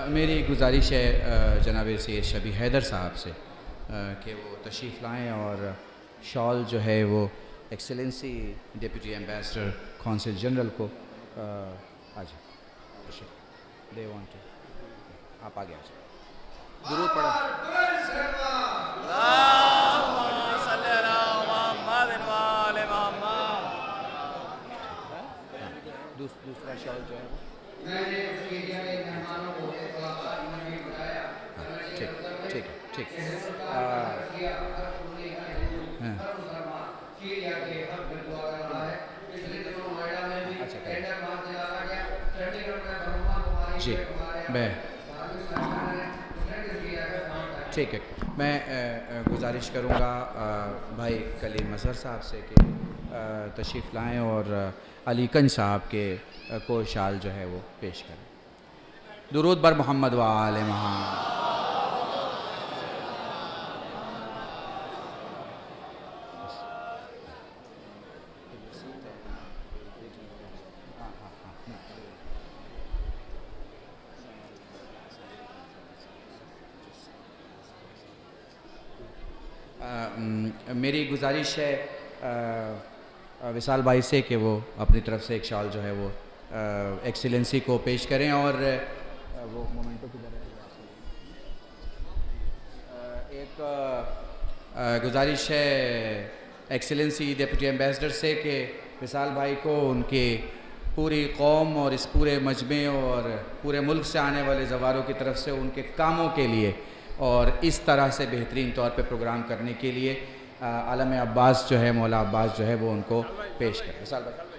मेरी गुजारिश है जनाब सैयद शबी हैदर साहब से कि वो तशरीफ़ लाएँ और शॉल जो है वो excellency deputy ambassador council general को आज दे वांट टू आप आगे आ जाए। दुरूद पढ़ो। दूसरा शॉल जो है ठीक ठीक ठीक अच्छा जी मैं ठीक है। मैं गुजारिश करूँगा भाई कलीम अज़हर साहब से कि तशरीफ़ लाएँ और अलीकंज साहब के को शाल जो है वो पेश करें। दुरूद बर मोहम्मद व आले मोहम्मद। मेरी गुजारिश है विशाल भाई से कि वो अपनी तरफ से एक शाल जो है वो एक्सीलेंसी को पेश करें और वो मोमेंटो की तरह एक गुजारिश है एक्सीलेंसी डिप्टी एम्बेसडर से कि विशाल भाई को उनके पूरी कौम और इस पूरे मजमे और पूरे मुल्क से आने वाले ज़वारों की तरफ से उनके कामों के लिए और इस तरह से बेहतरीन तौर पे प्रोग्राम करने के लिए आलम अब्बास जो है मौला अब्बास जो है वो उनको पेश करें। विशाल भाई